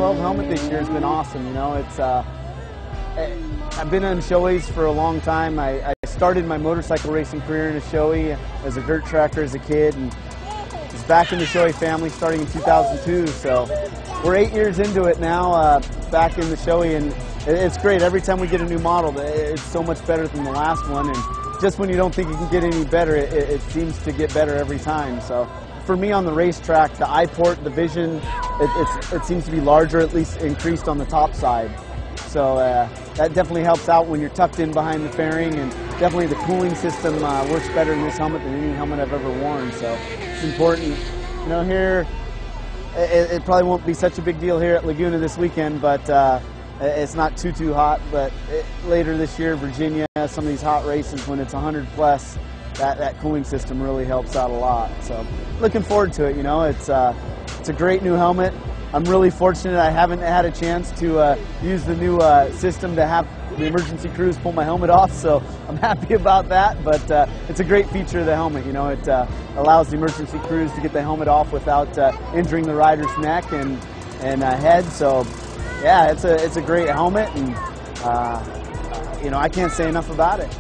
X-12 helmet this year has been awesome. You know, it's I've been on Shoei's for a long time. I started my motorcycle racing career in a Shoei as a dirt tracker as a kid, and was back in the Shoei family starting in 2002. So we're 8 years into it now, back in the Shoei, and it's great. Every time we get a new model, it's so much better than the last one, and just when you don't think it can get any better, it seems to get better every time. So for me on the racetrack, the eye port, the vision, it seems to be larger, at least increased on the top side. So that definitely helps out when you're tucked in behind the fairing, and definitely the cooling system works better in this helmet than any helmet I've ever worn. So it's important. You know, here, it probably won't be such a big deal here at Laguna this weekend, but it's not too hot. But later this year, Virginia, some of these hot races when it's 100 plus, that cooling system really helps out a lot. So looking forward to it. You know, it's a great new helmet. I'm really fortunate I haven't had a chance to use the new system to have the emergency crews pull my helmet off, so I'm happy about that. But it's a great feature of the helmet. You know, it allows the emergency crews to get the helmet off without injuring the rider's neck and head. So yeah, it's a great helmet, and you know, I can't say enough about it.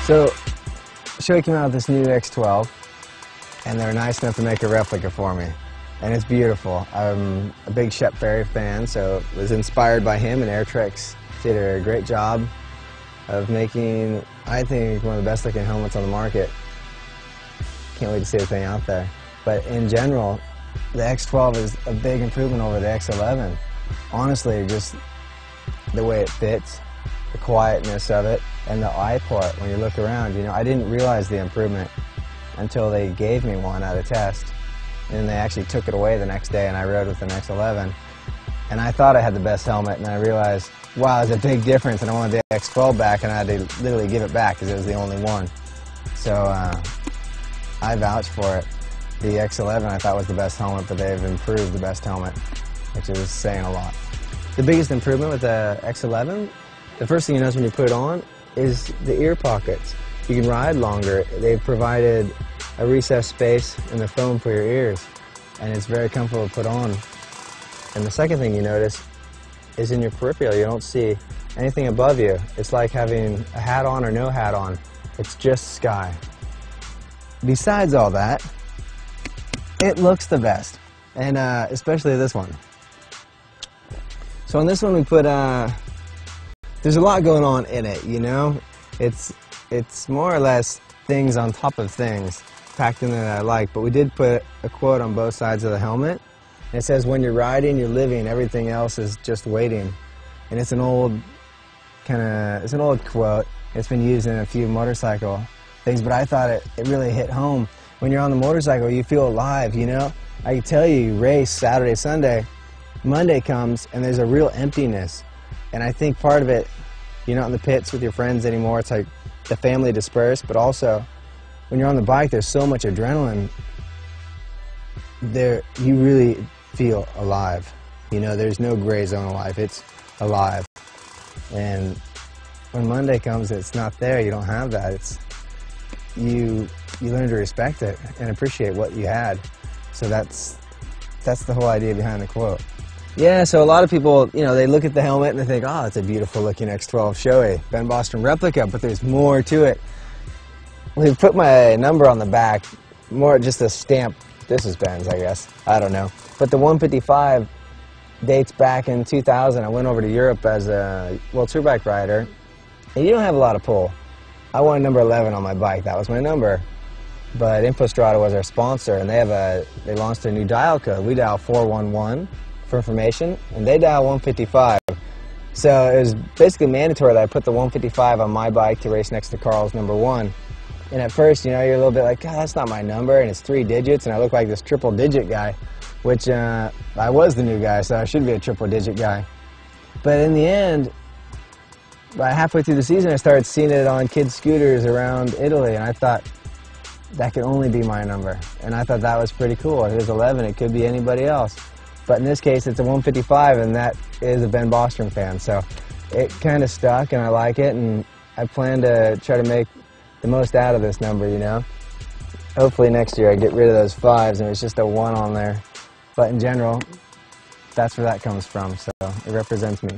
So, Shoei came out with this new X-12, and they're nice enough to make a replica for me, and it's beautiful. I'm a big Shep Ferry fan, so it was inspired by him, and Airtrex did a great job of making, I think, one of the best looking helmets on the market. Can't wait to see the thing out there. But in general, the X-12 is a big improvement over the X-11. Honestly, just the way it fits, the quietness of it, and the eye port when you look around. You know, I didn't realize the improvement until they gave me one at a test, and they actually took it away the next day, and I rode with an X-11, and I thought I had the best helmet, and I realized, wow, there's a big difference, and I wanted the X-12 back, and I had to literally give it back because it was the only one. So I vouch for it. The X-11 I thought was the best helmet, but they've improved the best helmet, which is saying a lot. The biggest improvement with the X-11, the first thing you notice when you put it on is the ear pockets. You can ride longer. They've provided a recessed space in the foam for your ears, and it's very comfortable to put on. And the second thing you notice is in your peripheral. You don't see anything above you. It's like having a hat on or no hat on. It's just sky. Besides all that, it looks the best, and especially this one. So on this one we put there's a lot going on in it, you know? It's more or less things on top of things packed in there that I like, but we did put a quote on both sides of the helmet. And it says, when you're riding, you're living, everything else is just waiting. And it's an old quote. It's been used in a few motorcycle things, but I thought it really hit home. When you're on the motorcycle, you feel alive, you know? I can tell you race Saturday, Sunday, Monday comes, and there's a real emptiness. And I think part of it, you're not in the pits with your friends anymore. It's like the family dispersed, but also when you're on the bike, there's so much adrenaline. You really feel alive. You know, there's no gray zone of life. It's alive. And when Monday comes, it's not there. You don't have that. It's you learn to respect it and appreciate what you had. So that's the whole idea behind the quote. Yeah, so a lot of people, you know, they look at the helmet and they think, oh, it's a beautiful looking X-12 Shoei Ben Bostrom replica, but there's more to it. We've put my number on the back, more just a stamp. This is Ben's, I guess. I don't know. But the 155 dates back in 2000. I went over to Europe as a World Superbike rider, and you don't have a lot of pull. I wanted number 11 on my bike. That was my number. But Infostrada was our sponsor, and they launched a new dial code. We dial 411. For information, and they dial 155. So it was basically mandatory that I put the 155 on my bike to race next to Carl's number 1. And at first, you know, you're a little bit like, God, that's not my number, and it's 3 digits, and I look like this triple-digit guy, which I was the new guy, so I should be a triple-digit guy. But in the end, by halfway through the season, I started seeing it on kids' scooters around Italy, and I thought that could only be my number. And I thought that was pretty cool. If it was 11, it could be anybody else. But in this case, it's a 155, and that is a Ben Bostrom fan. So it kind of stuck, and I like it, and I plan to try to make the most out of this number, you know. Hopefully next year I get rid of those 5s and it's just a 1 on there. But in general, that's where that comes from, so it represents me.